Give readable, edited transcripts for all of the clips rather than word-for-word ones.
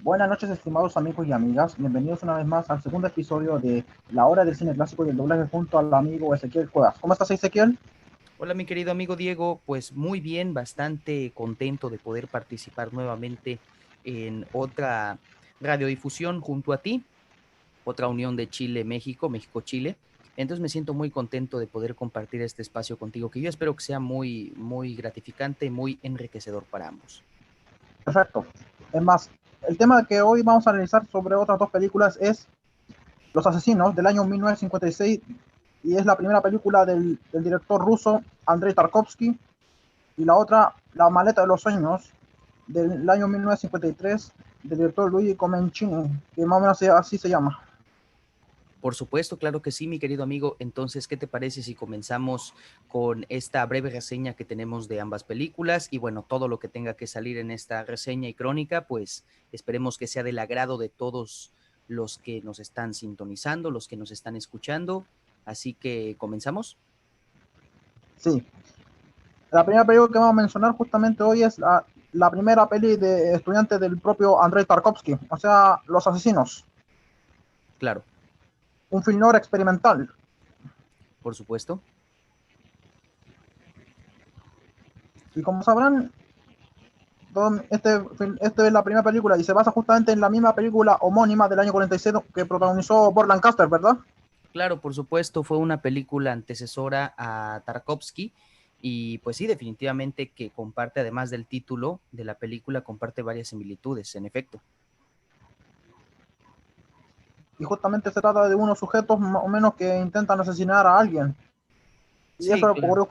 Buenas noches, estimados amigos y amigas. Bienvenidos una vez más al segundo episodio de La Hora del Cine Clásico y el Doblaje junto al amigo Ezequiel Cuevas. ¿Cómo estás, Ezequiel? Hola, mi querido amigo Diego, pues muy bien, bastante contento de poder participar nuevamente en otra radiodifusión junto a ti, otra unión de Chile-México, México-Chile. Entonces me siento muy contento de poder compartir este espacio contigo, que yo espero que sea muy gratificante, muy enriquecedor para ambos. Perfecto. Es más, el tema que hoy vamos a analizar sobre otras dos películas es Los Asesinos del año 1956 y es la primera película del director ruso Andrei Tarkovsky y la otra, La Maleta de los Sueños del año 1953 del director Luigi Comencini, que más o menos así se llama. Por supuesto, claro que sí, mi querido amigo. Entonces, ¿qué te parece si comenzamos con esta breve reseña que tenemos de ambas películas? Y bueno, todo lo que tenga que salir en esta reseña y crónica, pues esperemos que sea del agrado de todos los que nos están sintonizando, los que nos están escuchando. Así que comenzamos. Sí, la primera película que vamos a mencionar justamente hoy es la primera peli de estudiante del propio Andrei Tarkovsky, o sea, Los Asesinos, Claro, un film noir experimental. por supuesto. Y como sabrán, este es la primera película y se basa justamente en la misma película homónima del año 46 que protagonizó Burt Lancaster, ¿verdad? Claro, por supuesto, fue una película antecesora a Tarkovsky y pues sí, definitivamente que comparte, además del título de la película, comparte varias similitudes, en efecto. Y justamente se trata de unos sujetos más o menos que intentan asesinar a alguien. Y Sí, eso claro, ocurrió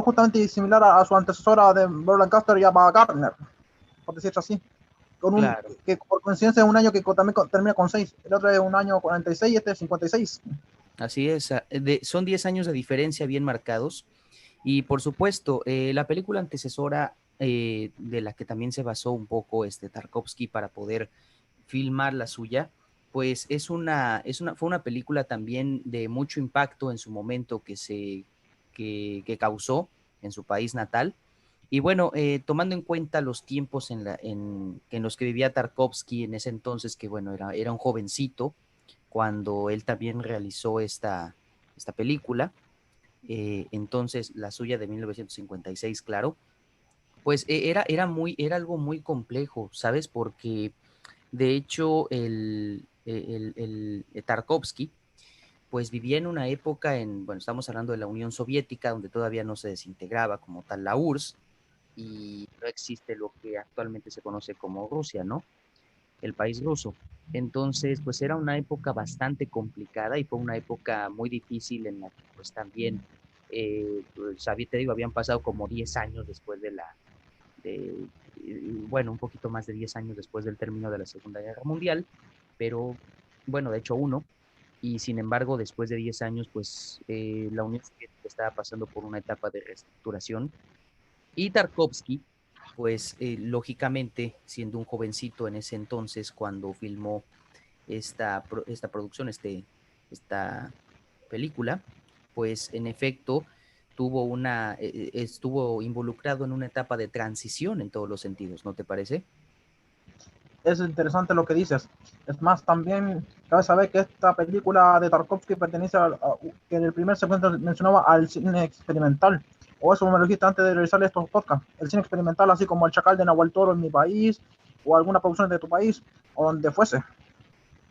justamente similar a su antecesora de Burt Lancaster y a Gardner, por decirlo así. claro, Que por coincidencia es un año que también termina con 6, el otro es un año 46 y este es 56. así es. Son 10 años de diferencia bien marcados. Y por supuesto, la película antecesora de la que también se basó un poco Tarkovsky para poder filmar la suya, pues fue una película también de mucho impacto en su momento que causó en su país natal. Y bueno, tomando en cuenta los tiempos en los que vivía Tarkovsky en ese entonces, que bueno, era un jovencito cuando él también realizó esta película, entonces la suya de 1956, claro, pues era algo muy complejo, ¿sabes? Porque de hecho Tarkovsky pues vivía en una época bueno, estamos hablando de la Unión Soviética, donde todavía no se desintegraba como tal la URSS y no existe lo que actualmente se conoce como Rusia, ¿no? El país ruso. Entonces, pues era una época bastante complicada y fue una época muy difícil en la que pues también, pues, te digo, habían pasado como 10 años después bueno, un poquito más de 10 años después del término de la Segunda Guerra Mundial, pero bueno, de hecho uno, y sin embargo, después de 10 años, pues la Unión Soviética estaba pasando por una etapa de reestructuración y Tarkovsky, pues lógicamente, siendo un jovencito en ese entonces, cuando filmó esta producción, esta película, pues en efecto estuvo involucrado en una etapa de transición en todos los sentidos, ¿no te parece? Es interesante lo que dices. Es más, también cabe saber que esta película de Tarkovsky pertenece que en el primer segmento mencionaba al cine experimental. O eso me lo dijiste antes de realizar estos podcasts. El cine experimental, así como El Chacal de Nahuel Toro en mi país, o alguna producción de tu país, o donde fuese.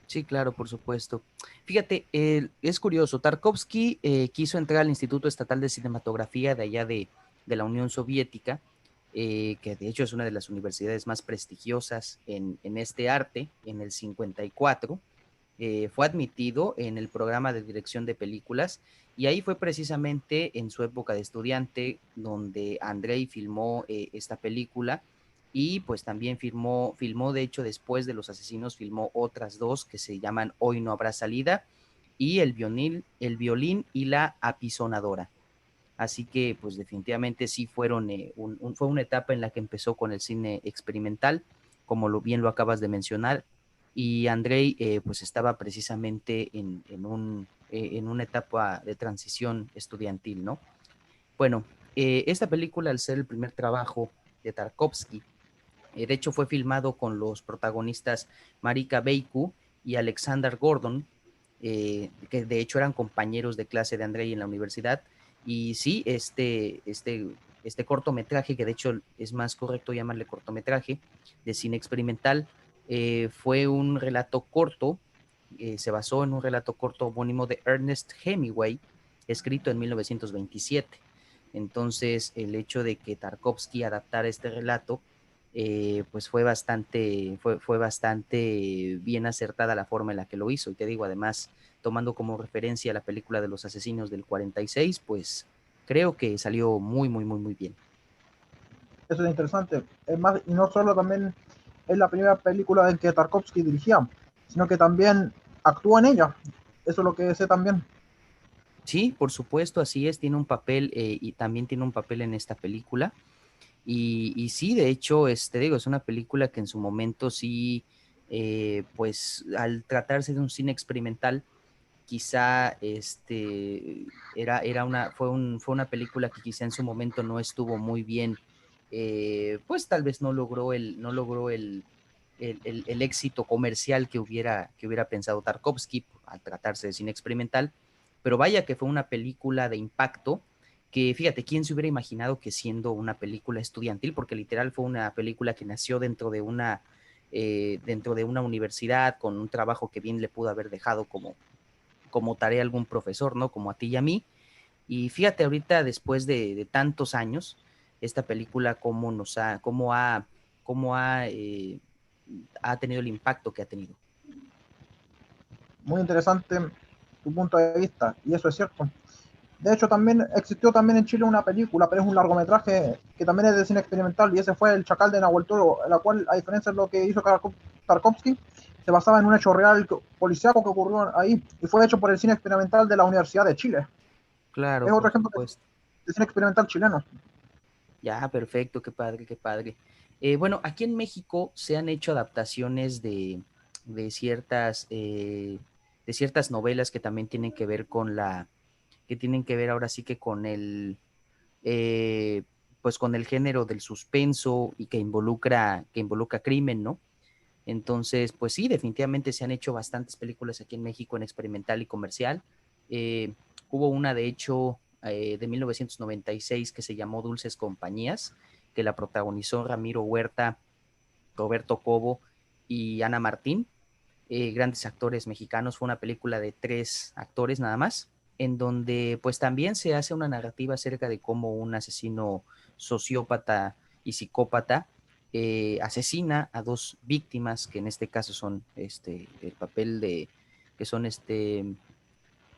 Sí, claro, por supuesto. Fíjate, es curioso, Tarkovsky quiso entrar al Instituto Estatal de Cinematografía de allá de la Unión Soviética, que de hecho es una de las universidades más prestigiosas en este arte, en el 54. Fue admitido en el programa de dirección de películas y ahí fue precisamente en su época de estudiante donde Andrei filmó esta película y pues también filmó de hecho después de Los Asesinos, filmó otras dos que se llaman Hoy no habrá salida y el violín y la apisonadora. Así que pues definitivamente sí fue una etapa en la que empezó con el cine experimental, como bien lo acabas de mencionar, y Andrei pues estaba precisamente en una etapa de transición estudiantil, ¿no? Bueno, esta película, al ser el primer trabajo de Tarkovsky, De hecho, fue filmado con los protagonistas Marika Beiku y Alexander Gordon, que de hecho eran compañeros de clase de Andrei en la universidad. Y sí, este cortometraje, que de hecho es más correcto llamarle cortometraje, de cine experimental, fue un relato corto, se basó en un relato corto homónimo de Ernest Hemingway, escrito en 1927. Entonces, el hecho de que Tarkovsky adaptara este relato, pues fue bastante bien acertada la forma en la que lo hizo. Y te digo, además, tomando como referencia la película de los asesinos del 46, pues creo que salió muy, muy, muy, muy bien. Eso es interesante. Es más, y no solo también es la primera película en que Tarkovsky dirigía, sino que también actúa en ella. Eso es lo que sé también. Sí, por supuesto, así es, tiene un papel y también tiene un papel en esta película. Y sí, de hecho, digo, es una película que en su momento sí, pues al tratarse de un cine experimental, quizá fue una película que quizá en su momento no estuvo muy bien, pues tal vez no logró el éxito comercial que hubiera pensado Tarkovsky al tratarse de cine experimental, pero vaya que fue una película de impacto que fíjate, ¿quién se hubiera imaginado que siendo una película estudiantil, porque literal fue una película que nació dentro de una universidad con un trabajo que bien le pudo haber dejado como tarea algún profesor, ¿no? Como a ti y a mí. Y fíjate ahorita, después de tantos años, esta película cómo ha tenido el impacto que ha tenido. Muy interesante tu punto de vista, y eso es cierto. De hecho, también existió también en Chile una película, pero es un largometraje que también es de cine experimental, y ese fue El Chacal de Nahuel Toro, la cual, a diferencia de lo que hizo Tarkovsky, se basaba en un hecho real policíaco que ocurrió ahí, y fue hecho por el cine experimental de la Universidad de Chile. Claro, Es otro por ejemplo supuesto. de cine experimental chileno. Ya, perfecto, qué padre, qué padre. Bueno, aquí en México se han hecho adaptaciones de ciertas, eh, de ciertas novelas que también tienen que ver que tienen que ver ahora sí que eh, pues con el género del suspenso y que involucra crimen, ¿no? Entonces, pues sí, definitivamente se han hecho bastantes películas aquí en México en experimental y comercial. Eh, Hubo una, de hecho, de 1996 que se llamó Dulces Compañías, que la protagonizó Ramiro Huerta, Roberto Cobo y Ana Martín, grandes actores mexicanos. Fue una película de 3 actores nada más, en donde pues también se hace una narrativa acerca de cómo un asesino sociópata y psicópata asesina a 2 víctimas, que en este caso son el papel que son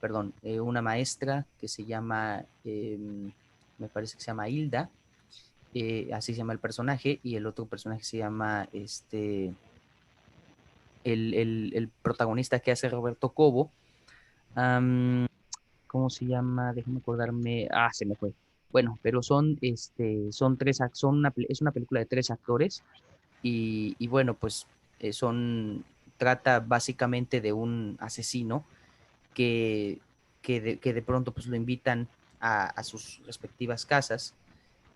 perdón, una maestra que se llama, me parece que se llama Hilda, así se llama el personaje, y el otro personaje se llama el protagonista que hace Roberto Cobo. Um, ¿Cómo se llama? Déjame acordarme. Ah, se me fue. Bueno, pero es una película de 3 actores y bueno, pues trata básicamente de un asesino que, que de pronto pues lo invitan a sus respectivas casas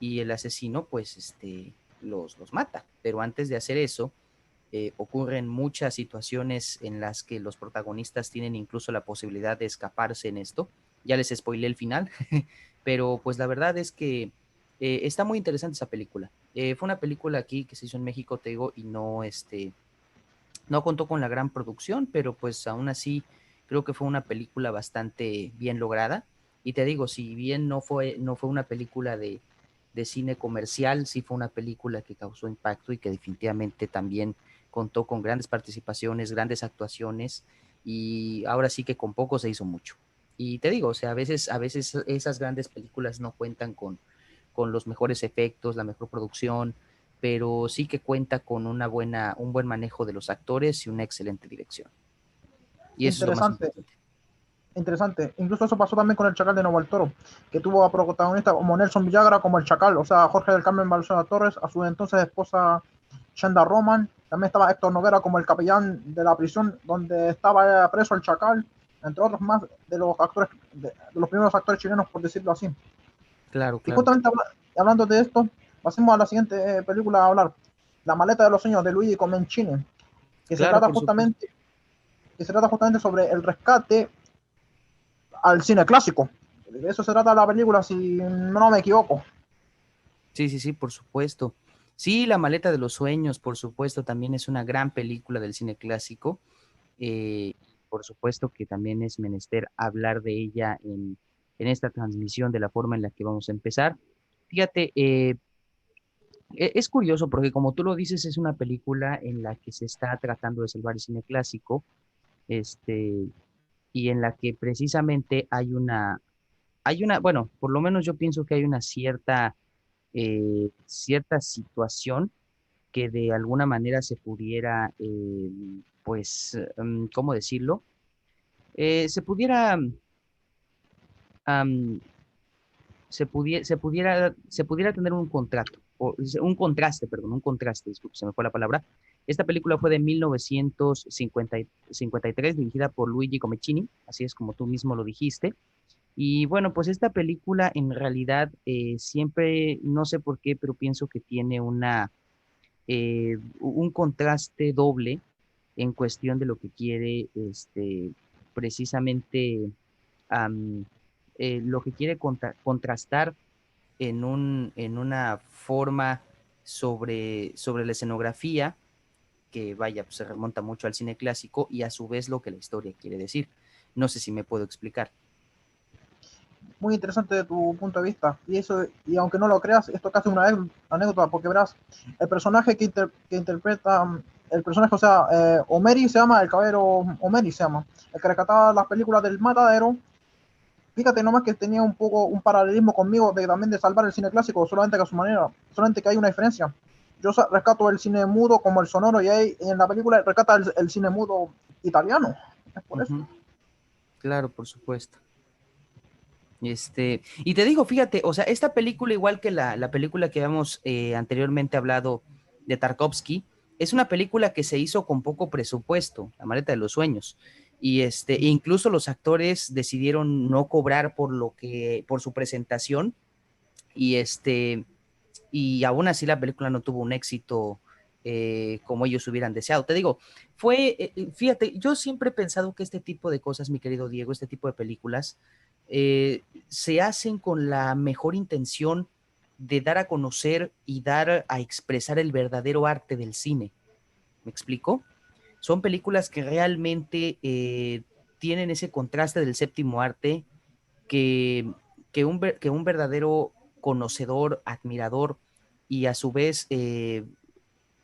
y el asesino pues los mata. Pero antes de hacer eso, ocurren muchas situaciones en las que los protagonistas tienen incluso la posibilidad de escaparse en esto. Ya les spoilé el final, pero pues la verdad es que está muy interesante esa película. Fue una película aquí que se hizo en México, te digo, y no contó con la gran producción, pero pues aún así creo que fue una película bastante bien lograda. Y te digo, si bien no fue una película de cine comercial, sí fue una película que causó impacto y que definitivamente también contó con grandes participaciones, grandes actuaciones, y ahora sí que con poco se hizo mucho. Y te digo, o sea, a veces esas grandes películas no cuentan con los mejores efectos, la mejor producción, pero sí que cuenta con un buen manejo de los actores y una excelente dirección. Y eso es lo más Interesante, importante. interesante. Incluso eso pasó también con El Chacal de Nahuel Toro, que tuvo a protagonistas como Nelson Villagra, como El Chacal, o sea, Jorge del Carmen Balsona Torres, a su entonces esposa Shanda Roman. También estaba Héctor Noguera como el capellán de la prisión donde estaba preso el Chacal, entre otros más de los actores, de los primeros actores chilenos, por decirlo así. Claro, Y claro. justamente hablando de esto, pasemos a la siguiente película a hablar. La maleta de los sueños de Luigi Comencini, que se Claro, trata por supuesto. justamente, que se trata justamente sobre el rescate al cine clásico. De eso se trata la película, si no me equivoco. Sí, sí, sí, por supuesto. Sí, La maleta de los sueños, por supuesto, también es una gran película del cine clásico. Por supuesto que también es menester hablar de ella en esta transmisión de la forma en la que vamos a empezar. Fíjate, es curioso porque como tú lo dices, es una película en la que se está tratando de salvar el cine clásico, este, y en la que precisamente bueno, por lo menos yo pienso que hay una cierta situación que de alguna manera se pudiera, pues, ¿cómo decirlo? Se pudiera, am, se pudiera tener un contrato, un contraste, perdón, un contraste, disculpe, se me fue la palabra. Esta película fue de 1953, dirigida por Luigi Comecchini, así es como tú mismo lo dijiste. Y bueno, pues esta película en realidad siempre, no sé por qué, pero pienso que tiene un contraste doble en cuestión de lo que quiere precisamente am, lo que quiere contrastar en una forma sobre la escenografía, que vaya, pues se remonta mucho al cine clásico, y a su vez lo que la historia quiere decir. No sé si me puedo explicar. Muy interesante de tu punto de vista. Y eso, y aunque no lo creas, esto es casi una anécdota, porque verás, el personaje que interpreta, el personaje, o sea, Omeri se llama, el caballero Omeri se llama, el que rescataba las películas del matadero. Fíjate nomás que tenía un poco un paralelismo conmigo de también de salvar el cine clásico, solamente que a su manera, solamente que hay una diferencia. Yo rescato el cine mudo como el sonoro y ahí en la película rescata el cine mudo italiano. Es por eso. Ujú. Claro, por supuesto. Y te digo, fíjate, o sea, esta película, igual que la película que habíamos anteriormente hablado de Tarkovsky, es una película que se hizo con poco presupuesto, La maleta de los sueños. Incluso los actores decidieron no cobrar por su presentación, y y aún así la película no tuvo un éxito como ellos hubieran deseado. Te digo, fíjate, yo siempre he pensado que este tipo de cosas, mi querido Diego, este tipo de películas, se hacen con la mejor intención de dar a conocer y dar a expresar el verdadero arte del cine. ¿Me explico? Son películas que realmente tienen ese contraste del séptimo arte que, que un verdadero conocedor, admirador y a su vez,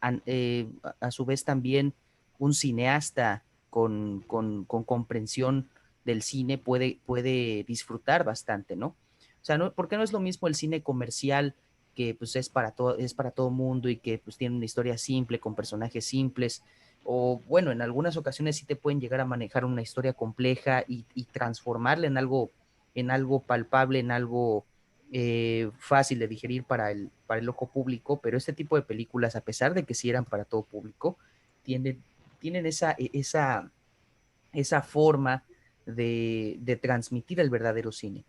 a su vez también un cineasta con comprensión del cine puede disfrutar bastante, ¿no? O sea, no, porque no es lo mismo el cine comercial que pues es para todo mundo y que pues tiene una historia simple, con personajes simples, o bueno, en algunas ocasiones sí te pueden llegar a manejar una historia compleja y transformarla en algo palpable, en algo fácil de digerir para el ojo público, pero este tipo de películas, a pesar de que sí eran para todo público, tienen, tienen esa forma de transmitir el verdadero cine.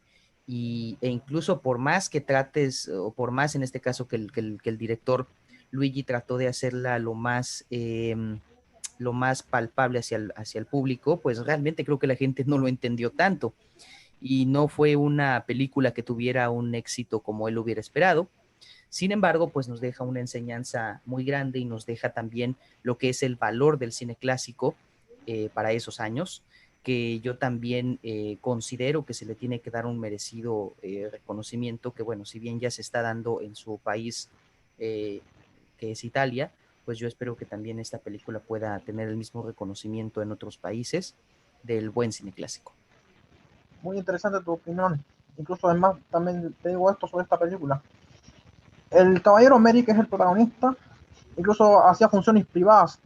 E incluso por más que trates, o por más en este caso que el director Luigi trató de hacerla lo más palpable hacia el público, pues realmente creo que la gente no lo entendió tanto y no fue una película que tuviera un éxito como él hubiera esperado. Sin embargo, pues nos deja una enseñanza muy grande y nos deja también lo que es el valor del cine clásico para esos años, que yo también considero que se le tiene que dar un merecido reconocimiento, que bueno, si bien ya se está dando en su país, eh, que es Italia, pues yo espero que también esta película pueda tener el mismo reconocimiento en otros países del buen cine clásico. Muy interesante tu opinión. Incluso además también te digo esto sobre esta película. El caballero Mary, que es el protagonista, incluso hacía funciones privadas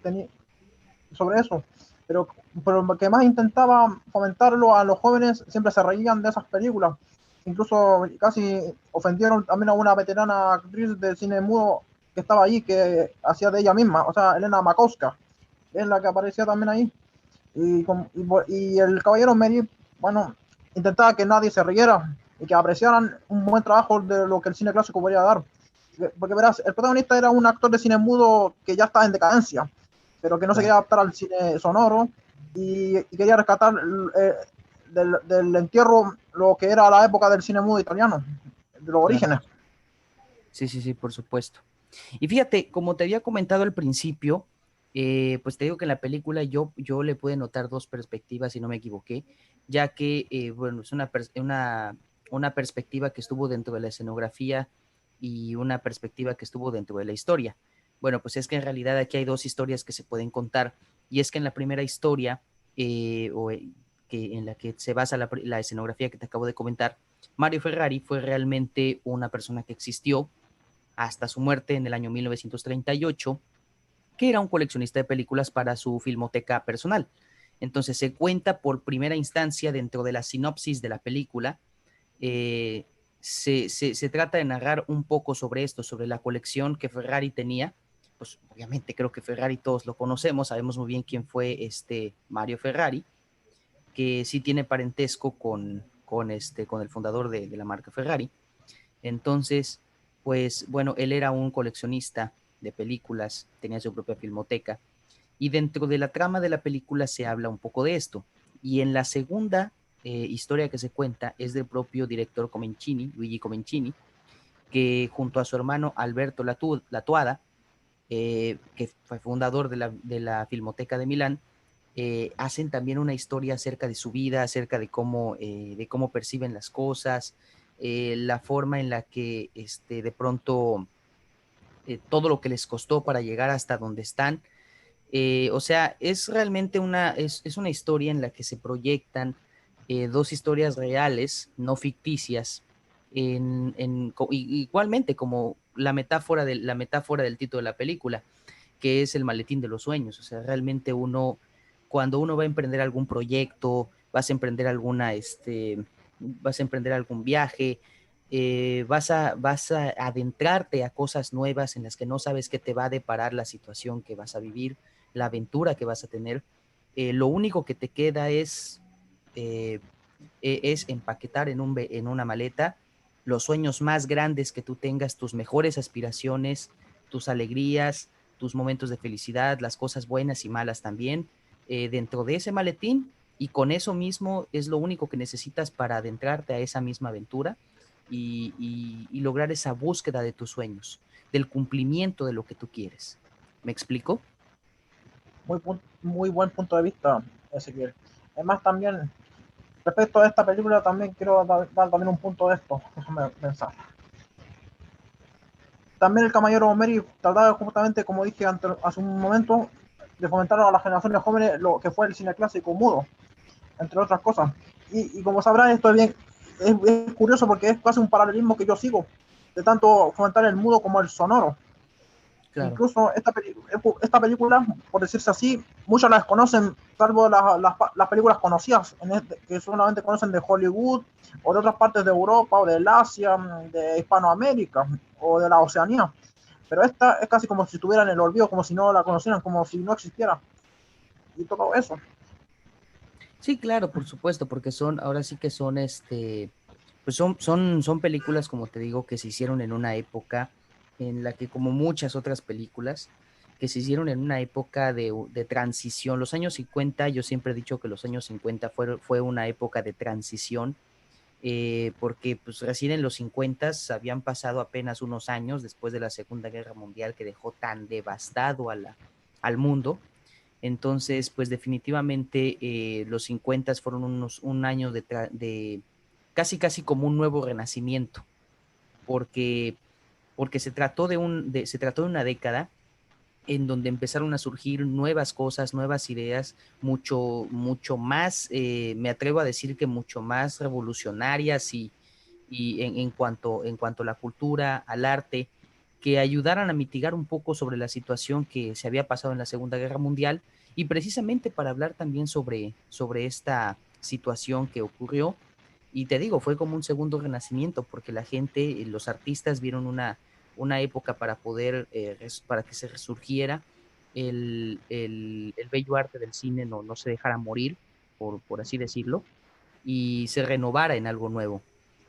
sobre eso, pero lo que más intentaba fomentarlo a los jóvenes, siempre se reían de esas películas. Incluso casi ofendieron también a una veterana actriz de cine mudo que estaba allí, que hacía de ella misma, o sea, Elena Makowska, es la que aparecía también ahí. Y el caballero Mary, bueno, intentaba que nadie se riera y que apreciaran un buen trabajo de lo que el cine clásico podría dar. Porque verás, el protagonista era un actor de cine mudo que ya estaba en decadencia, pero que no se quería adaptar al cine sonoro y quería rescatar del entierro lo que era la época del cine mudo italiano, de los Claro. orígenes. Sí, sí, sí, por supuesto. Y fíjate, como te había comentado al principio, pues te digo que en la película yo le pude notar dos perspectivas, si no me equivoqué, ya que, bueno, es una perspectiva que estuvo dentro de la escenografía y una perspectiva que estuvo dentro de la historia. Bueno, pues es que en realidad aquí hay dos historias que se pueden contar, y es que en la primera historia, que en la que se basa la escenografía que te acabo de comentar, Mario Ferrari fue realmente una persona que existió hasta su muerte en el año 1938, que era un coleccionista de películas para su filmoteca personal. Entonces se cuenta por primera instancia dentro de la sinopsis de la película, eh, se trata de narrar un poco sobre esto, sobre la colección que Ferrari tenía. Pues obviamente creo que Ferrari todos lo conocemos, sabemos muy bien quién fue este Mario Ferrari, que sí tiene parentesco con el fundador de la marca Ferrari. Entonces, pues bueno, él era un coleccionista de películas, tenía su propia filmoteca, y dentro de la trama de la película se habla un poco de esto. Y en la segunda historia que se cuenta es del propio director Comencini, Luigi Comencini, que junto a su hermano Alberto Latuada, que fue fundador de la Filmoteca de Milán, hacen también una historia acerca de su vida, acerca de cómo perciben las cosas, la forma en la que de pronto todo lo que les costó para llegar hasta donde están. O sea, es realmente es una historia en la que se proyectan dos historias reales, no ficticias, igualmente como la metáfora del título de la película, que es el maletín de los sueños. O sea, realmente cuando uno va a emprender algún proyecto, vas a emprender algún viaje, vas a adentrarte a cosas nuevas en las que no sabes qué te va a deparar la situación que vas a vivir, la aventura que vas a tener. Lo único que te queda es empaquetar en una maleta los sueños más grandes que tú tengas, tus mejores aspiraciones, tus alegrías, tus momentos de felicidad, las cosas buenas y malas también, dentro de ese maletín, y con eso mismo es lo único que necesitas para adentrarte a esa misma aventura y lograr esa búsqueda de tus sueños, del cumplimiento de lo que tú quieres. ¿Me explico? Muy buen punto de vista, Ezequiel. Además, también, respecto a esta película, también quiero dar también un punto de esto. Déjame pensar. También el caballero Mary trataba justamente, como dije hace un momento, de fomentar a las generaciones jóvenes lo que fue el cine clásico mudo, entre otras cosas. Y como sabrás, esto es curioso porque es casi un paralelismo que yo sigo, de tanto fomentar el mudo como el sonoro. Claro. Incluso esta película, por decirse así, muchos las conocen, salvo las películas conocidas, que solamente conocen de Hollywood, o de otras partes de Europa, o del Asia, de Hispanoamérica, o de la Oceanía. Pero esta es casi como si estuviera en el olvido, como si no la conocieran, como si no existiera. Y todo eso. Sí, claro, por supuesto, porque ahora sí que pues son películas, como te digo, que se hicieron en una época en la que, como muchas otras películas, que se hicieron en una época de transición. Los años 50, yo siempre he dicho que los años 50 fue una época de transición, porque pues recién en los 50 habían pasado apenas unos años después de la Segunda Guerra Mundial, que dejó tan devastado al mundo. Entonces, pues definitivamente los 50 fueron un año de casi, casi como un nuevo renacimiento, porque, porque se trató de una década en donde empezaron a surgir nuevas cosas, nuevas ideas, mucho, mucho más, me atrevo a decir que mucho más revolucionarias y en cuanto a la cultura, al arte, que ayudaran a mitigar un poco sobre la situación que se había pasado en la Segunda Guerra Mundial, y precisamente para hablar también sobre esta situación que ocurrió. Y te digo, fue como un segundo renacimiento, porque la gente, los artistas vieron una época para que se resurgiera el bello arte del cine, no se dejara morir, por así decirlo, y se renovara en algo nuevo.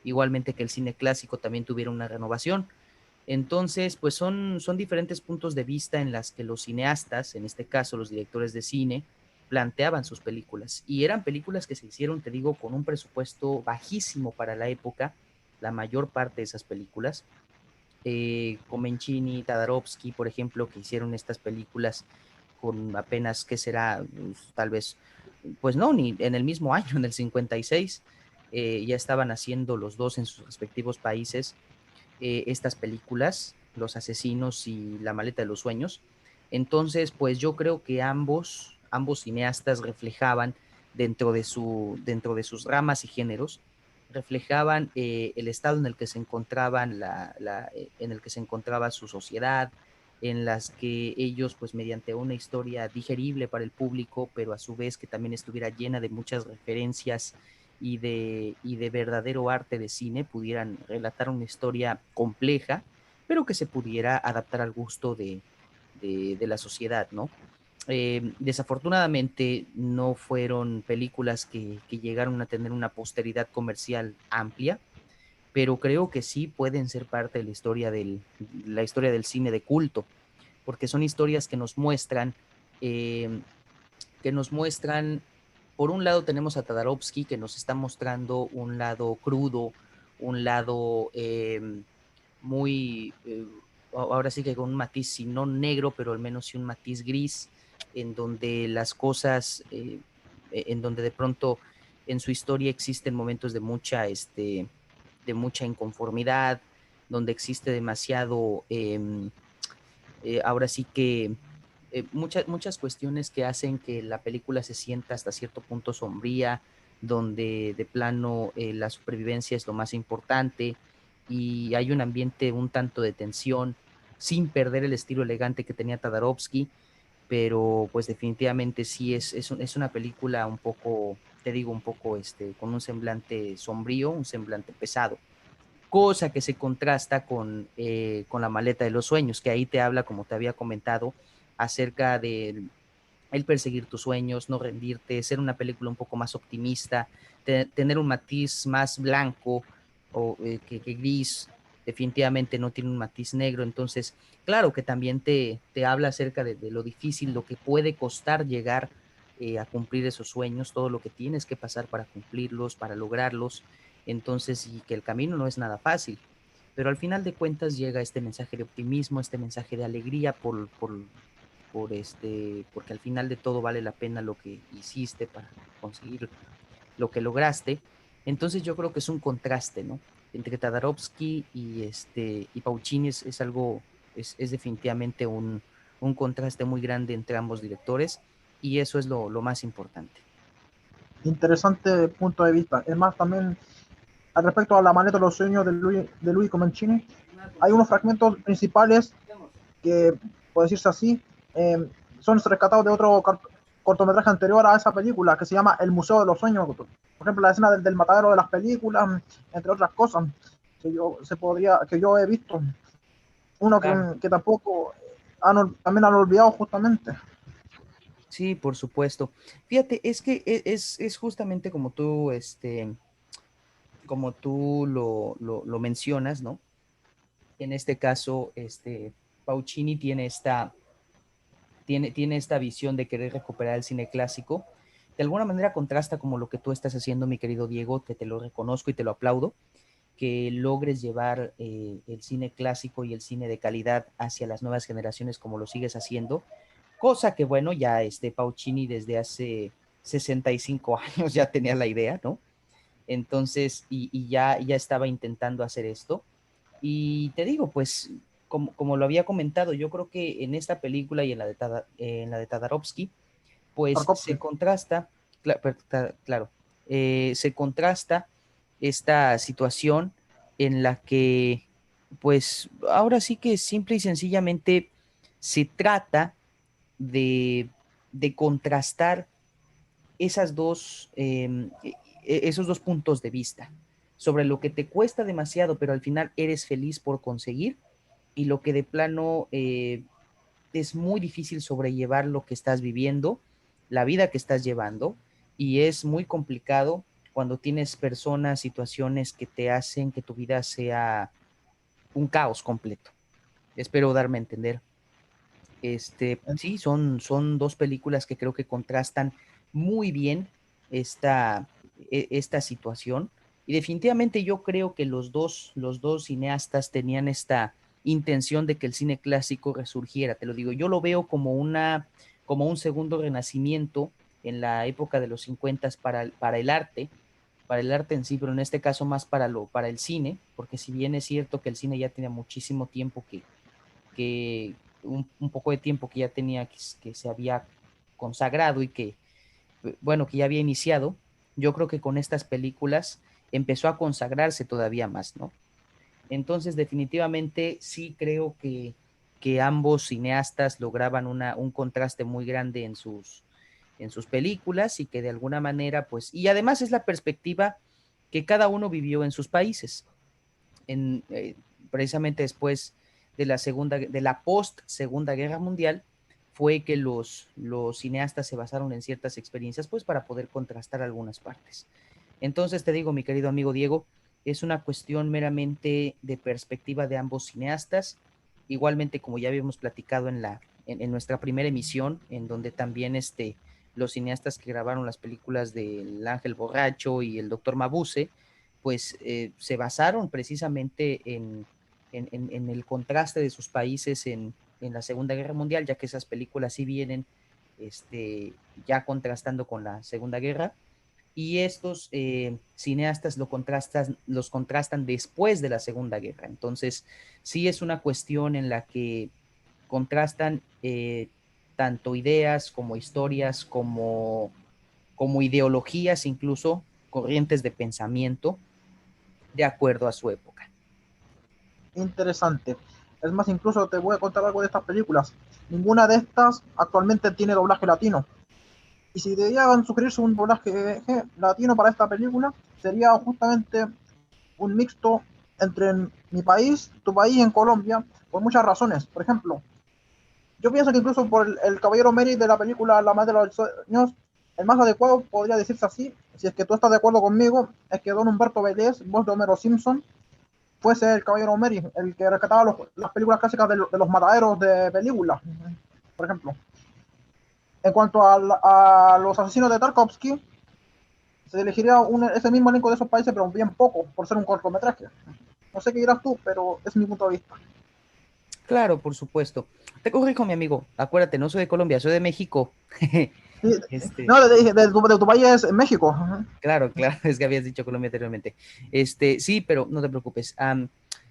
Igualmente que el cine clásico también tuviera una renovación. Entonces, pues son diferentes puntos de vista en las que los cineastas, en este caso los directores de cine, planteaban sus películas. Y eran películas que se hicieron, te digo, con un presupuesto bajísimo para la época, la mayor parte de esas películas. Comencini, Tadarovsky, por ejemplo, que hicieron estas películas con apenas, ¿qué será? Pues, tal vez, pues no, ni en el mismo año, en el 56, ya estaban haciendo los dos en sus respectivos países estas películas, Los Asesinos y La Maleta de los Sueños. Entonces, pues yo creo que ambos cineastas reflejaban dentro de sus ramas y géneros, reflejaban el estado en el que se encontraban en el que se encontraba su sociedad, en las que ellos, pues mediante una historia digerible para el público, pero a su vez que también estuviera llena de muchas referencias y de verdadero arte de cine, pudieran relatar una historia compleja, pero que se pudiera adaptar al gusto de la sociedad, ¿no? Desafortunadamente no fueron películas que llegaron a tener una posteridad comercial amplia, pero creo que sí pueden ser parte de la historia del cine de culto, porque son historias eh, que nos muestran, por un lado tenemos a Tadarovsky que nos está mostrando un lado crudo, un lado muy, ahora sí que con un matiz, si no negro, pero al menos sí un matiz gris, en donde las cosas, en donde de pronto en su historia existen momentos de mucha inconformidad, donde existe demasiado, ahora sí que muchas cuestiones que hacen que la película se sienta hasta cierto punto sombría, donde de plano la supervivencia es lo más importante y hay un ambiente un tanto de tensión, sin perder el estilo elegante que tenía Tadarovsky, pero pues definitivamente sí es una película un poco, te digo, un poco con un semblante sombrío, un semblante pesado, cosa que se contrasta con La Maleta de los Sueños, que ahí te habla, como te había comentado, acerca de el perseguir tus sueños, no rendirte, ser una película un poco más optimista, tener un matiz más blanco que gris, definitivamente no tiene un matiz negro, entonces, claro que también te habla acerca de lo difícil, lo que puede costar llegar a cumplir esos sueños, todo lo que tienes que pasar para cumplirlos, para lograrlos, entonces, y que el camino no es nada fácil, pero al final de cuentas llega este mensaje de optimismo, este mensaje de alegría porque al final de todo vale la pena lo que hiciste para conseguir lo que lograste. Entonces yo creo que es un contraste, ¿no? Entre Tadarovsky y Paucini es algo, es definitivamente un contraste muy grande entre ambos directores y eso es lo más importante. Interesante punto de vista. Es más, también al respecto a la maleta de los sueños de Luis Comencini, hay unos fragmentos principales que, por decirse así, eh, son rescatados de otro cortometraje anterior a esa película que se llama El Museo de los Sueños. Por ejemplo, la escena del matadero de las películas, entre otras cosas que yo he visto. Uno Claro. que tampoco también han olvidado justamente. Sí, por supuesto. Fíjate, es que es justamente como tú lo mencionas, ¿no? En este caso, Paucini tiene esta visión de querer recuperar el cine clásico. De alguna manera contrasta como lo que tú estás haciendo, mi querido Diego, que te lo reconozco y te lo aplaudo, que logres llevar el cine clásico y el cine de calidad hacia las nuevas generaciones como lo sigues haciendo, cosa que bueno, ya Paucini desde hace 65 años ya tenía la idea, ¿no? Entonces, y ya estaba intentando hacer esto. Y te digo, pues, como lo había comentado, yo creo que en esta película y en la de Tadarovsky, pues se Tarkovsky. contrasta, claro, se contrasta esta situación en la que, pues, ahora sí que simple y sencillamente se trata de, de contrastar esas esos dos puntos de vista sobre lo que te cuesta demasiado, pero al final eres feliz por conseguir, y lo que de plano es muy difícil sobrellevar lo que estás viviendo, la vida que estás llevando, y es muy complicado cuando tienes personas, situaciones que te hacen que tu vida sea un caos completo. Espero darme a entender. Sí, son dos películas que creo que contrastan muy bien esta, esta situación. Y definitivamente yo creo que los dos cineastas tenían esta intención de que el cine clásico resurgiera. Te lo digo, yo lo veo como como un segundo renacimiento en la época de los 50 para el arte en sí, pero en este caso más para el cine, porque si bien es cierto que el cine ya tenía muchísimo tiempo que un poco de tiempo que ya tenía, que se había consagrado y que, bueno, que ya había iniciado, yo creo que con estas películas empezó a consagrarse todavía más, ¿no? Entonces, definitivamente sí creo que ambos cineastas lograban un contraste muy grande en sus películas y que de alguna manera, pues, y además es la perspectiva que cada uno vivió en sus países en, precisamente después de la post Segunda Guerra Mundial, fue que los cineastas se basaron en ciertas experiencias, pues para poder contrastar algunas partes. Entonces te digo, mi querido amigo Diego, es una cuestión meramente de perspectiva de ambos cineastas, igualmente como ya habíamos platicado en nuestra primera emisión, en donde también los cineastas que grabaron las películas del Ángel Borracho y el Doctor Mabuse, pues se basaron precisamente en el contraste de sus países en la Segunda Guerra Mundial, ya que esas películas sí vienen ya contrastando con la Segunda Guerra, y estos cineastas los contrastan después de la Segunda Guerra. Entonces, sí es una cuestión en la que contrastan tanto ideas como historias, como ideologías, incluso corrientes de pensamiento, de acuerdo a su época. Interesante. Es más, incluso te voy a contar algo de estas películas. Ninguna de estas actualmente tiene doblaje latino. Y si debían sugerirse un doblaje latino para esta película, sería justamente un mixto entre mi país, tu país en Colombia, por muchas razones. Por ejemplo, yo pienso que incluso por el caballero Mary de la película La Madre de los Sueños, el más adecuado podría decirse así, si es que tú estás de acuerdo conmigo, es que Don Humberto Vélez, voz de Homero Simpson, fuese el caballero Mary, el que rescataba las películas clásicas de los mataderos de películas, por ejemplo. En cuanto a los asesinos de Tarkovsky, se elegiría ese mismo elenco de esos países, pero bien poco, por ser un cortometraje. No sé qué dirás tú, pero es mi punto de vista. Claro, por supuesto. Te corrijo, mi amigo. Acuérdate, no soy de Colombia, soy de México. Sí, Este, no, de tu país es México. claro, claro, es que habías dicho Colombia anteriormente. Sí, pero no te preocupes.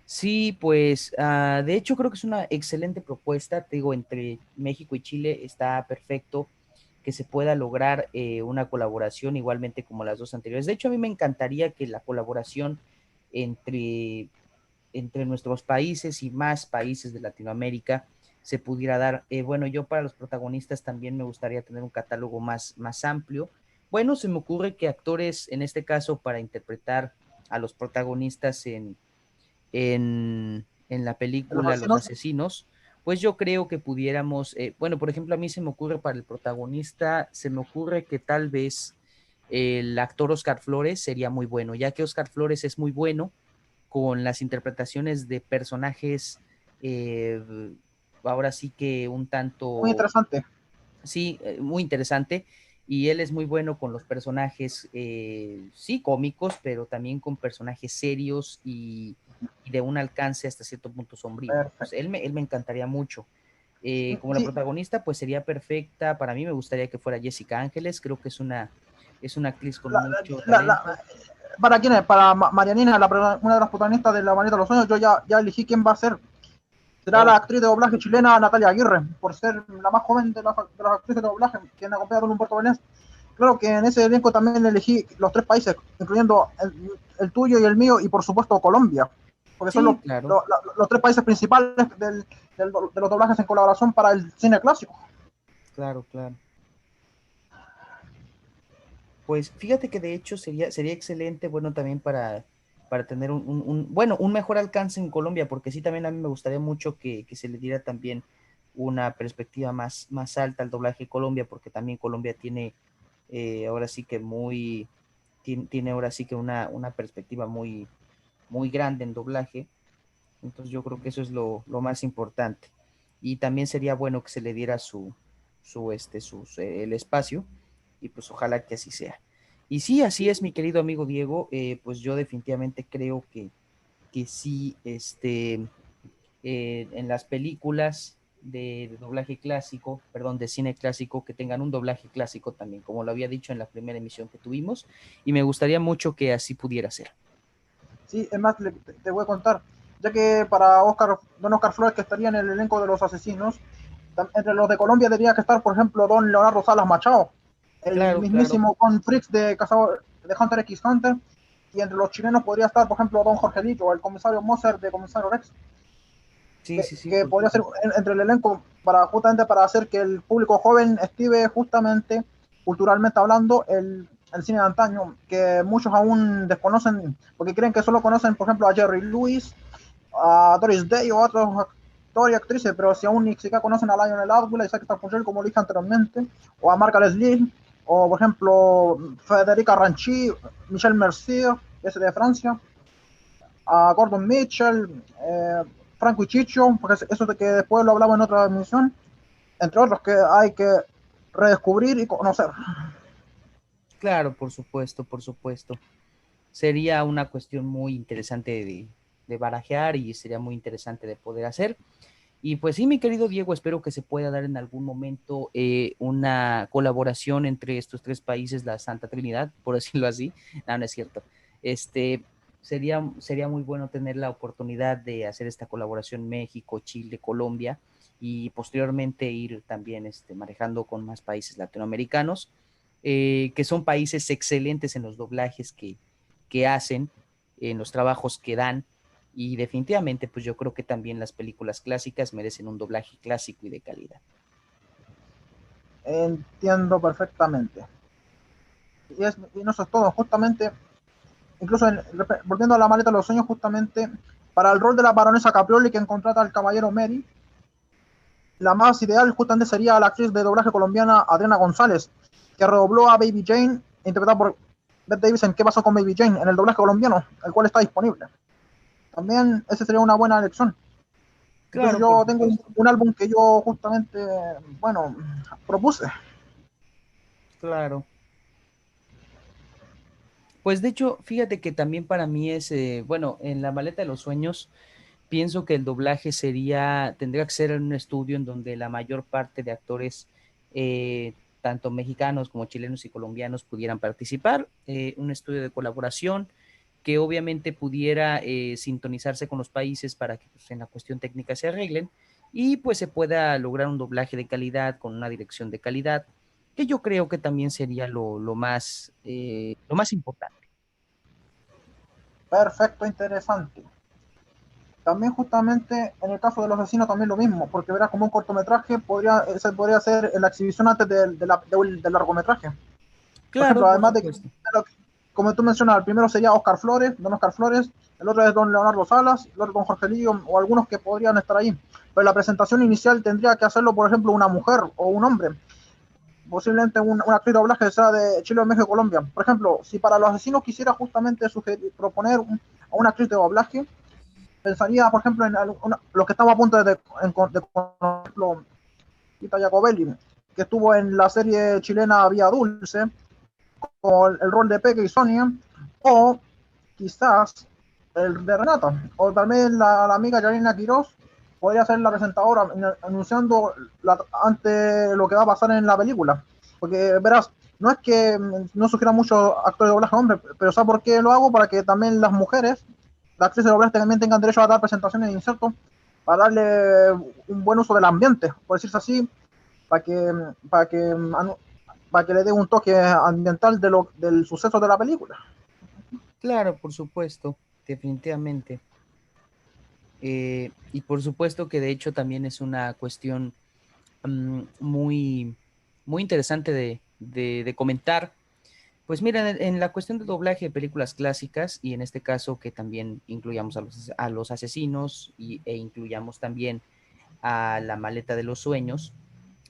Sí, pues, de hecho creo que es una excelente propuesta. Te digo, entre México y Chile está perfecto que se pueda lograr una colaboración igualmente como las dos anteriores. De hecho, a mí me encantaría que la colaboración entre entre nuestros países y más países de Latinoamérica se pudiera dar. Bueno, yo para los protagonistas también me gustaría tener un catálogo más amplio. Bueno, se me ocurre que actores, en este caso, para interpretar a los protagonistas en la De los película Los asesinos, Asesinos, pues yo creo que pudiéramos, bueno, por ejemplo, a mí se me ocurre para el protagonista, se me ocurre que tal vez el actor Oscar Flores sería muy bueno, ya que Oscar Flores es muy bueno con las interpretaciones de personajes, ahora sí que un muy tanto, interesante. sí, muy interesante. Y él es muy bueno con los personajes, sí, cómicos, pero también con personajes serios y de un alcance hasta cierto punto sombrío. Entonces, Perfecto. él me encantaría mucho. Como la Sí, protagonista, pues sería perfecta. Para mí me gustaría que fuera Jessica Ángeles. Creo que es una actriz con la, mucho la, la, talento. ¿para quién es? Para Marianina, una de las protagonistas de La Manita de los Sueños. Yo ya elegí quién va a ser. Será la Oh, actriz de doblaje chilena Natalia Aguirre, por ser la más joven de las actrices de doblaje, quien acompaña a Don Humberto Vélez. Claro que en ese elenco también elegí los tres países, incluyendo el tuyo y el mío, y por supuesto Colombia, porque son sí, claro, los tres países principales de los doblajes en colaboración para el cine clásico. claro, claro. Pues fíjate que de hecho sería excelente, bueno, también para tener bueno, un mejor alcance en Colombia, porque sí, también a mí me gustaría mucho que se le diera también una perspectiva más alta al doblaje de Colombia, porque también Colombia tiene ahora sí que tiene ahora sí que una perspectiva muy grande en doblaje. Entonces yo creo que eso es lo más importante. Y también sería bueno que se le diera el espacio, y pues ojalá que así sea. Y sí, así es, mi querido amigo Diego, pues yo definitivamente creo que sí, en las películas de doblaje clásico, perdón, de cine clásico, que tengan un doblaje clásico también, como lo había dicho en la primera emisión que tuvimos, y me gustaría mucho que así pudiera ser. Sí, es más, te voy a contar, ya que para don Oscar Flores, que estaría en el elenco de los asesinos, entre los de Colombia tendría que estar, por ejemplo, don Leonardo Salas Machado, el Claro, claro. mismísimo Con Fricks de Hunter x Hunter, y entre los chilenos podría estar, por ejemplo, don Jorgelito, el comisario Moser de Comisario Rex, Sí, sí, sí, que por podría ser supuesto. entre el elenco para justamente para hacer que el público joven estive justamente, culturalmente hablando, el cine de antaño, que muchos aún desconocen, porque creen que solo conocen, por ejemplo, a Jerry Lewis, a Doris Day o a otros actores y actrices, pero si aún ni siquiera conocen a Lionel Atwood, a Isaac Stapleton, como lo dije anteriormente, o a Margaret Lee, o por ejemplo Federica Ranchi, Michel Mercier, ese de Francia, a Gordon Mitchell, Franco y Chicho, porque eso de que después lo hablamos en otra emisión, entre otros que hay que redescubrir y conocer. Claro, por supuesto, por supuesto. Sería una cuestión muy interesante de barajear, y sería muy interesante de poder hacer. Y pues sí, mi querido Diego, espero que se pueda dar en algún momento una colaboración entre estos tres países, la Santa Trinidad, por decirlo así. No, no es cierto. Este, sería muy bueno tener la oportunidad de hacer esta colaboración México, Chile, Colombia, y posteriormente ir también manejando con más países latinoamericanos, que son países excelentes en los doblajes que hacen, en los trabajos que dan, y definitivamente, pues yo creo que también las películas clásicas merecen un doblaje clásico y de calidad. Entiendo perfectamente. Y no eso es todo, justamente, incluso volviendo a la maleta de los sueños, justamente, para el rol de la baronesa Caprioli que contrata al caballero Mary, la más ideal justamente sería la actriz de doblaje colombiana Adriana González, que redobló a Baby Jane, interpretada por Bette Davis en ¿Qué pasó con Baby Jane?, en el doblaje colombiano, el cual está disponible. También esa sería una buena elección. Incluso Claro, por yo tengo supuesto. un álbum que yo justamente, bueno, propuse. Claro. Pues de hecho, fíjate que también para mí es, bueno, en la maleta de los sueños, pienso que el doblaje tendría que ser en un estudio en donde la mayor parte de actores, tanto mexicanos como chilenos y colombianos, pudieran participar, un estudio de colaboración que obviamente pudiera sintonizarse con los países para que pues, en la cuestión técnica se arreglen, y pues se pueda lograr un doblaje de calidad con una dirección de calidad, que yo creo que también sería lo más importante. Perfecto, interesante. También justamente en el caso de los vecinos también lo mismo, porque verás como un cortometraje se podría hacer en la exhibición antes del largometraje. Por Claro, ejemplo, por además de que, supuesto. como tú mencionas, el primero sería Oscar Flores, don Oscar Flores, el otro es don Leonardo Salas, el otro don Jorge Lillo, o algunos que podrían estar ahí. Pero la presentación inicial tendría que hacerlo, por ejemplo, una mujer o un hombre, posiblemente una actriz de doblaje sea de Chile, México, Colombia. Por ejemplo, si para los asesinos quisiera justamente proponer a una actriz de doblaje, pensaría, por ejemplo, en lo que estaba a punto de conocerlo, Tita Jacobelli, que estuvo en la serie chilena Vía Dulce, con el rol de Peque y Sonia, o quizás el de Renata, o también la amiga Yarina Quiroz podría ser la presentadora anunciando ante lo que va a pasar en la película. Porque verás, no es que no sugiera mucho actores de doblaje hombre, pero ¿sabes por qué lo hago? Para que también las mujeres, las actrices de doblaje también tengan derecho a dar presentaciones de insertos para darle un buen uso del ambiente, por decirse así, para que, para que, para que le dé un toque ambiental del suceso de la película. Claro, por supuesto, definitivamente. Y por supuesto que de hecho también es una cuestión muy, muy interesante de comentar. Pues mira, en la cuestión de doblaje de películas clásicas, y en este caso que también incluyamos a los asesinos, e incluyamos también a La maleta de los sueños,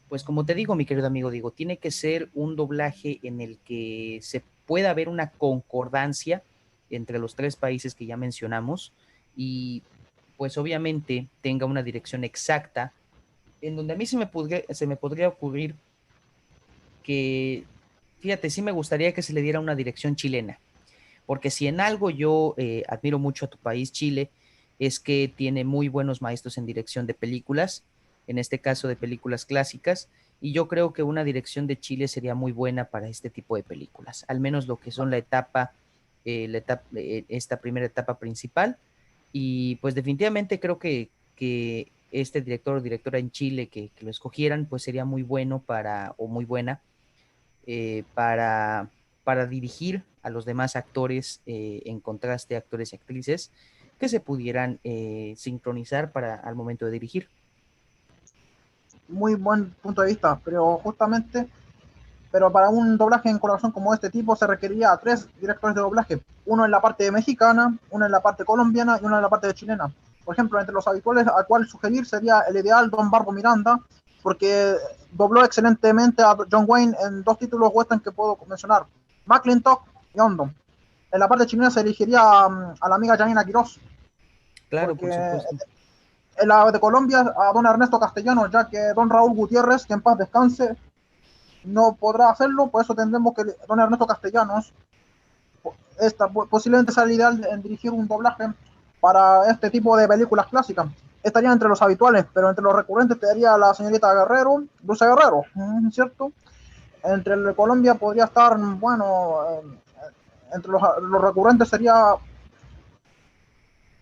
pues como te digo, mi querido amigo, digo, tiene que ser un doblaje en el que se pueda ver una concordancia entre los tres países que ya mencionamos, y pues obviamente tenga una dirección exacta, en donde a mí se me podría ocurrir que, fíjate, sí me gustaría que se le diera una dirección chilena, porque si en algo yo admiro mucho a tu país, Chile, es que tiene muy buenos maestros en dirección de películas, en este caso de películas clásicas, y yo creo que una dirección de Chile sería muy buena para este tipo de películas, al menos lo que son esta primera etapa principal, y pues definitivamente creo que este director o directora en Chile que lo escogieran, pues sería muy bueno o muy buena eh, para, para dirigir a los demás actores, en contraste actores y actrices, que se pudieran sincronizar al momento de dirigir. Muy buen punto de vista, pero para un doblaje en colaboración como este tipo se requería tres directores de doblaje, uno en la parte mexicana, uno en la parte colombiana y uno en la parte chilena. Por ejemplo, entre los habituales al cual sugerir sería el ideal Don Barbo Miranda, porque dobló excelentemente a John Wayne en dos títulos western que puedo mencionar, McClintock y Hondo. En la parte chilena se elegiría a la amiga Janina Quiroz, Claro, porque por supuesto. en la de Colombia a don Ernesto Castellanos, ya que don Raúl Gutiérrez, que en paz descanse, no podrá hacerlo, por eso tendremos que don Ernesto Castellanos, posiblemente sea el ideal en dirigir un doblaje para este tipo de películas clásicas. Estaría entre los habituales, pero entre los recurrentes estaría la señorita Guerrero, Dulce Guerrero, ¿cierto? Entre el de Colombia podría estar, bueno, entre los recurrentes sería,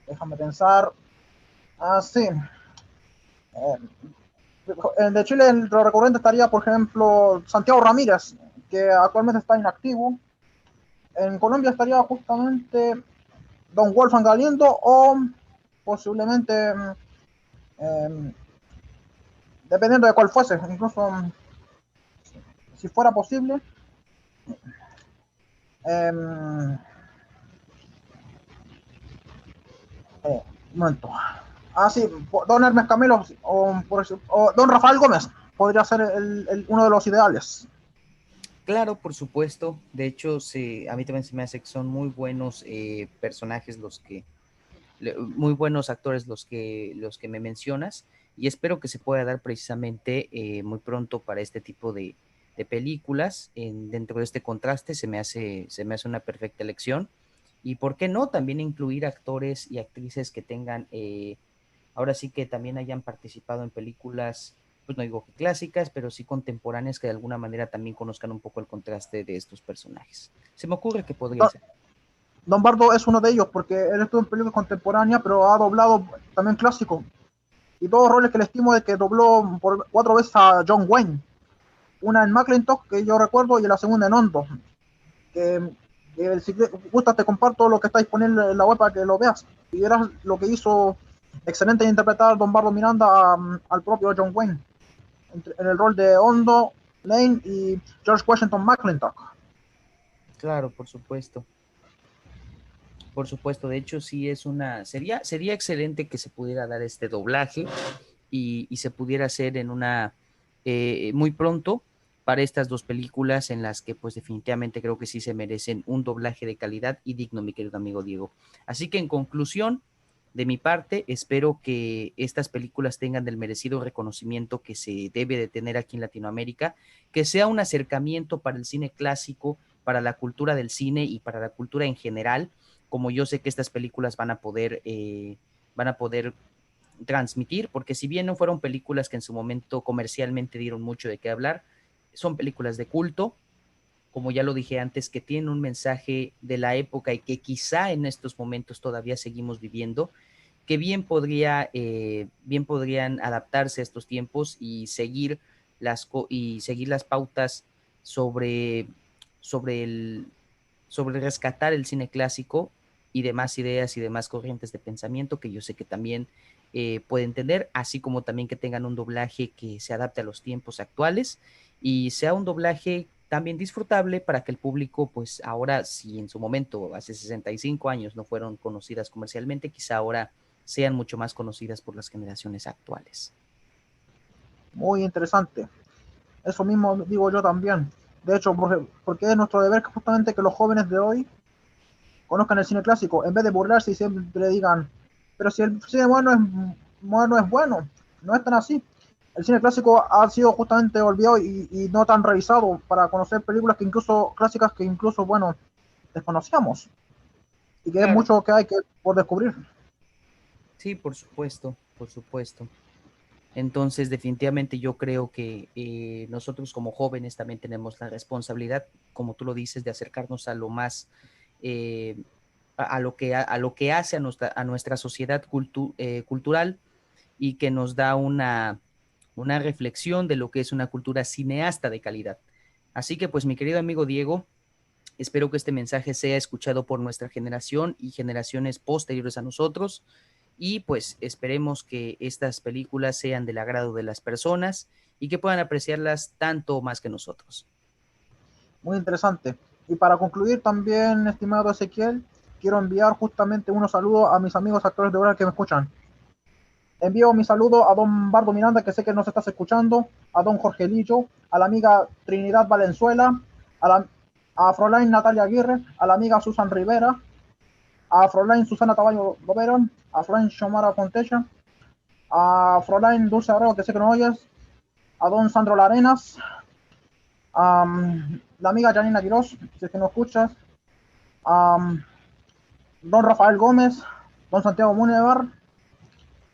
déjame pensar, sí, de Chile lo recurrente estaría, por ejemplo, Santiago Ramírez, que actualmente está inactivo. En Colombia estaría justamente Don Wolfgang Galindo o posiblemente, eh, dependiendo de cuál fuese, incluso si fuera posible, eh, un momento. Ah, sí, Don Hermes Camilo o Don Rafael Gómez podría ser uno de los ideales. Claro, por supuesto. De hecho, a mí también se me hace que son muy buenos personajes muy buenos actores los que me mencionas, y espero que se pueda dar precisamente muy pronto para este tipo de películas. Dentro de este contraste se me hace una perfecta elección. Y por qué no también incluir actores y actrices que tengan, ahora sí que también hayan participado en películas, pues no digo que clásicas, pero sí contemporáneas, que de alguna manera también conozcan un poco el contraste de estos personajes. Se me ocurre que podría ser. Don Bardo es uno de ellos porque él estuvo en películas contemporáneas, pero ha doblado también clásicos. Y dos roles que le estimo de que dobló por 4 veces a John Wayne. Una en McClintock, que yo recuerdo, y la segunda en Hondo. Si gusta, te comparto lo que está disponible en la web para que lo veas. Y verás lo que hizo excelente interpretar Don Bardo Miranda al propio John Wayne en el rol de Hondo, Lane y George Washington McClintock. Claro, por supuesto. Por supuesto, de hecho sí sería excelente que se pudiera dar este doblaje y se pudiera hacer muy pronto para estas dos películas en las que pues definitivamente creo que sí se merecen un doblaje de calidad y digno, mi querido amigo Diego. Así que en conclusión, de mi parte, espero que estas películas tengan el merecido reconocimiento que se debe de tener aquí en Latinoamérica, que sea un acercamiento para el cine clásico, para la cultura del cine y para la cultura en general, como yo sé que estas películas van a poder transmitir, porque si bien no fueron películas que en su momento comercialmente dieron mucho de qué hablar, son películas de culto, como ya lo dije antes, que tienen un mensaje de la época y que quizá en estos momentos todavía seguimos viviendo, que bien podrían adaptarse a estos tiempos y seguir las pautas sobre, sobre, el, sobre rescatar el cine clásico y demás ideas y demás corrientes de pensamiento que yo sé que también pueden tener, así como también que tengan un doblaje que se adapte a los tiempos actuales y sea un doblaje también disfrutable para que el público, pues ahora, si en su momento, hace 65 años, no fueron conocidas comercialmente, quizá ahora sean mucho más conocidas por las generaciones actuales. Muy interesante. Eso mismo digo yo también. De hecho, porque es nuestro deber justamente que los jóvenes de hoy conozcan el cine clásico, en vez de burlarse y siempre digan, pero si el cine moderno es bueno, no es tan así. El cine clásico ha sido justamente olvidado y no tan revisado para conocer películas que incluso clásicas que incluso, bueno, desconocíamos y que es Claro, mucho que hay que por descubrir. sí, por supuesto, por supuesto. Entonces, definitivamente yo creo que nosotros como jóvenes también tenemos la responsabilidad, como tú lo dices, de acercarnos a lo más, eh, a lo que hace a nuestra sociedad cultural y que nos da una reflexión de lo que es una cultura cineasta de calidad. Así que, pues, mi querido amigo Diego, espero que este mensaje sea escuchado por nuestra generación y generaciones posteriores a nosotros. Y pues esperemos que estas películas sean del agrado de las personas y que puedan apreciarlas tanto más que nosotros. Muy interesante. Y para concluir también, estimado Ezequiel, quiero enviar justamente unos saludos a mis amigos actores de obra que me escuchan. Envío mi saludo a don Bardo Miranda, que sé que nos estás escuchando, a don Jorge Lillo, a la amiga Trinidad Valenzuela, a Froline Natalia Aguirre, a la amiga Susan Rivera, a Froline Susana Taballo Loberon, a Froline Xomara Fontecha, a Froline Dulce Arreo, que sé que no oyes, a don Sandro Larenas, a la amiga Janina Quiroz, si es que no escuchas, a don Rafael Gómez, don Santiago Munevar,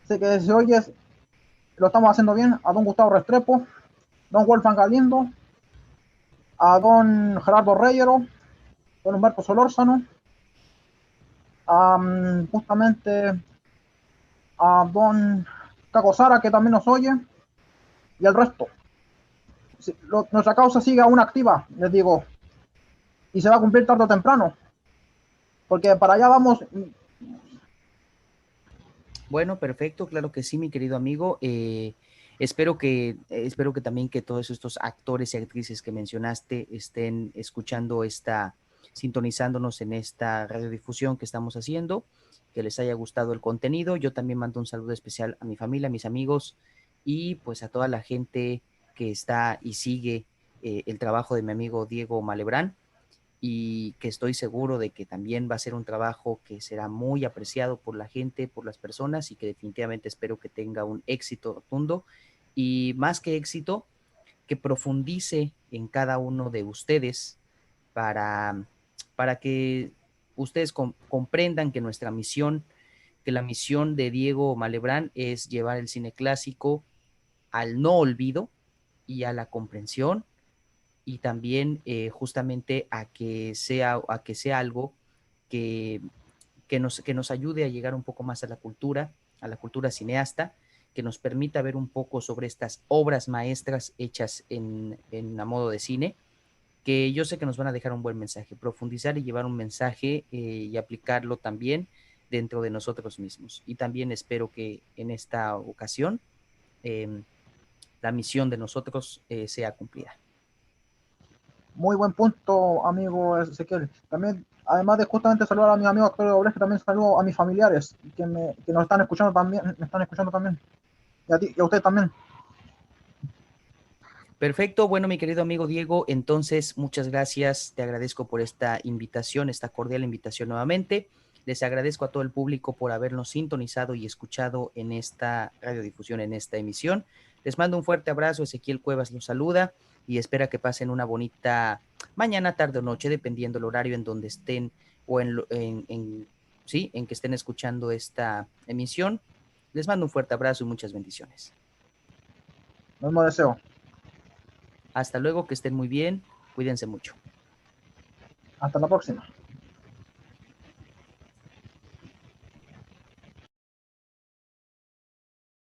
sé que si oyes lo estamos haciendo bien, a don Gustavo Restrepo, don Wolfgang Galindo, a don Gerardo Reyero, don Humberto Solórzano, justamente a don Caco Sara, que también nos oye, y el resto. Nuestra causa sigue aún activa, les digo, y se va a cumplir tarde o temprano, porque para allá vamos. Bueno, perfecto, claro que sí, mi querido amigo. Espero que también que todos estos actores y actrices que mencionaste estén escuchando sintonizándonos en esta radiodifusión que estamos haciendo, que les haya gustado el contenido. Yo también mando un saludo especial a mi familia, a mis amigos y pues a toda la gente que está y sigue el trabajo de mi amigo Diego Malebrán y que estoy seguro de que también va a ser un trabajo que será muy apreciado por la gente, por las personas y que definitivamente espero que tenga un éxito rotundo y más que éxito, que profundice en cada uno de ustedes para, para que ustedes comprendan que nuestra misión, que la misión de Diego Malebrán es llevar el cine clásico al no olvido y a la comprensión y también justamente a que sea algo que, que nos ayude a llegar un poco más a la cultura cineasta, que nos permita ver un poco sobre estas obras maestras hechas a modo de cine, que yo sé que nos van a dejar un buen mensaje, profundizar y llevar un mensaje y aplicarlo también dentro de nosotros mismos. Y también espero que en esta ocasión eh, la misión de nosotros sea cumplida. Muy buen punto, amigo Ezequiel. También, además de justamente saludar a mis amigos actores de doblaje, también saludo a mis familiares que nos están escuchando también, me están escuchando también. Y a ti, y a usted también. Perfecto, bueno, mi querido amigo Diego, entonces muchas gracias, te agradezco por esta invitación, esta cordial invitación nuevamente. Les agradezco a todo el público por habernos sintonizado y escuchado en esta radiodifusión, en esta emisión. Les mando un fuerte abrazo, Ezequiel Cuevas los saluda y espera que pasen una bonita mañana, tarde o noche, dependiendo el horario en donde estén o sí, en que estén escuchando esta emisión. Les mando un fuerte abrazo y muchas bendiciones. Lo mismo deseo. Hasta luego, que estén muy bien, cuídense mucho. Hasta la próxima.